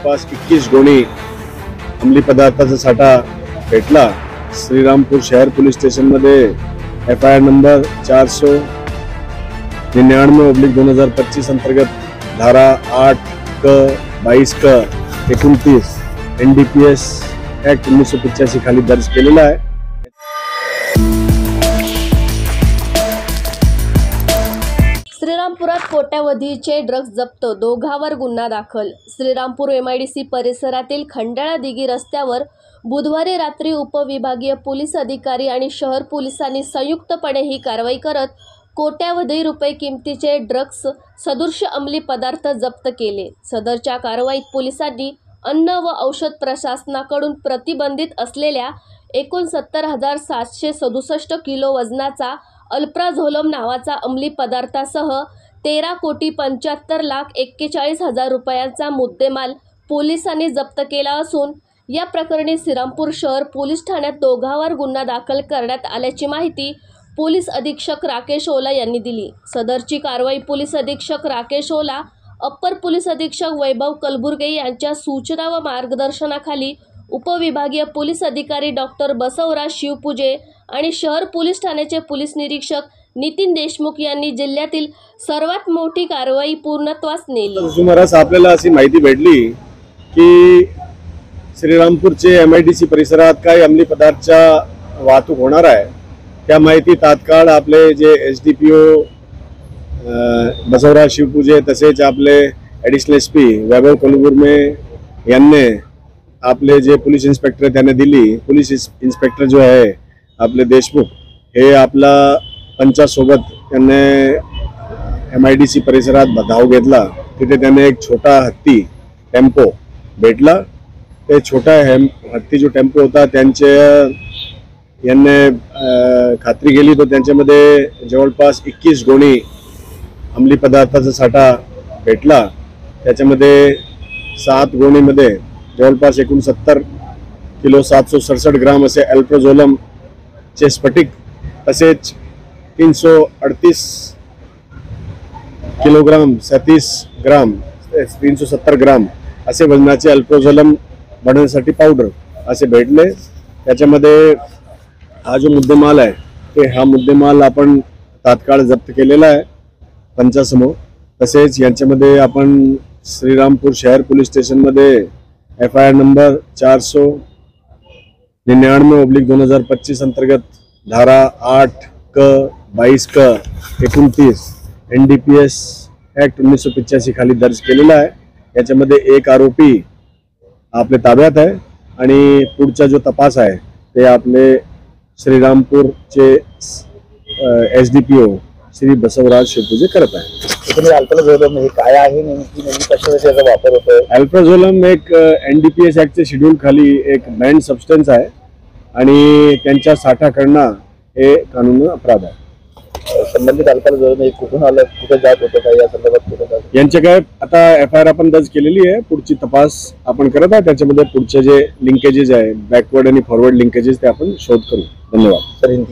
जवळपास 21 गोणी अंमली पदार्थाचा साठा भेटला। श्रीरामपूर शहर पोलीस स्टेशन मध्ये FIR नंबर 499/2025 अंतर्गत धारा 8 क 22 क 29 NDPS ऍक्ट 1985 खाली दर्ज केलेला आहे। श्रीरामपुरात कोट्यावधीचे ड्रग्ज जप्त, दोघांवर गुन्हा दाखल। श्रीरामपूर MIDC परिसरातील खंडाळा दिघी रस्त्यावर बुधवारी रात्री उपविभागीय पोलीस अधिकारी आणि शहर पोलिसांनी संयुक्तपणे ही कारवाई करत कोट्यावधी रुपये किमतीचे ड्रग्ज सदृश अंमली पदार्थ जप्त केले। सदरच्या कारवाईत पोलिसांनी अन्न व औषध प्रशासनाकडून प्रतिबंधित असलेल्या 69,767 किलो वजनाचा अल्प्राझोलम नावाचा अंमली पदार्थासह 13,75,41,000 रुपयांचा मुद्देमाल पोलिसांनी जप्त केला असून या प्रकरणी श्रीरामपूर शहर पोलीस ठाण्यात दोघांवर गुन्हा दाखल करण्यात आल्याची माहिती पोलीस अधीक्षक राकेश ओला यांनी दिली। सदरची कारवाई पोलीस अधीक्षक राकेश ओला, अप्पर पोलीस अधीक्षक वैभव कलबुर्गे यांच्या सूचना व मार्गदर्शनाखाली उपविभागीय पोलीस अधिकारी डॉक्टर बसवराज शिवपूजे आणि शहर पोलीस ठाण्याचे पोलीस निरीक्षक नितीन देशमुख यांनी जिल्ह्यातील सर्वात मोठी कारवाई पूर्णत्वास नेली। सुमारास आपल्याला अशी माहिती भेटली की श्रीरामपूरचे MIDC परिसरात काही अंमली पदार्थाच्या वाहतूक होणार आहे। त्या माहिती तात्काळ आपले जे SDPO बसवराज शिवपूजे तसेच आपले ॲडिशनल SP वैभव कलबुर्गे यांनी आपले जे पोलीस इन्स्पेक्टर त्यांना दिली। पोलीस इन्स्पेक्टर जो आहे आपले देशमुख हे आपला पंचासोबत त्यांनी MIDC परिसरात धाव घेतला। तिथे त्यांनी एक छोटा हत्ती टेम्पो भेटला। ते छोटा हत्ती जो टेम्पो होता त्यांचे यांनी खात्री केली तर त्यांच्यामध्ये जवळपास 21 गोणी अंमली पदार्थाचा साठा भेटला। त्याच्यामध्ये 7 गोणीमध्ये जवळपास 69,767 ग्राम असे अल्प्राझोलम चे स्फटिक तसेच 338 किलोग्राम 37 ग्राम 370 ग्राम असे वजनाचे अल्प्राझोलम बनवण्यासाठी पावडर असे भेटले। त्याच्यामध्ये हा जो मुद्देमाल आहे ते हा मुद्देमाल आपण तात्काळ जप्त केलेला आहे पंचासमोर। तसेच यांच्यामध्ये आपण श्रीरामपूर शहर पोलीस स्टेशन मध्ये FIR नंबर 499/2025 अंतर्गत धारा 8 क 22 क 29 NDPS ऍक्ट 1985 खाली दर्ज केलेला आहे। याच्यामध्ये एक आरोपी आपले ताब्यात आहे आणि पुढचा जो तपास आहे ते आपले श्रीरामपूरचे SDPO श्री बसवराज शिवपूजे करत आहे। अल्प्राझोलम हे काय आहे, नेमकी कशासाठी याचा वापर होतोय? अल्प्राझोलम एक NDPS ऍक्टच्या शेड्यूल खाली एक बँड सबस्टन्स आहे आणि त्यांच्या साठा करणं हे कानूनी अपराध आहे। संबंधित अल्प्राझोलम हे कुठून आलं, कुठे जात होतं, काय या संदर्भात कुठे जात? यांच्या काय आता FIR आपण दर्ज केलेली आहे। पुढची तपास आपण करत आहे। त्याच्यामध्ये पुढचे जे लिंकेजेस आहे बॅकवर्ड आणि फॉरवर्ड लिंकेजेस ते आपण शोध करू। धन्यवाद सर।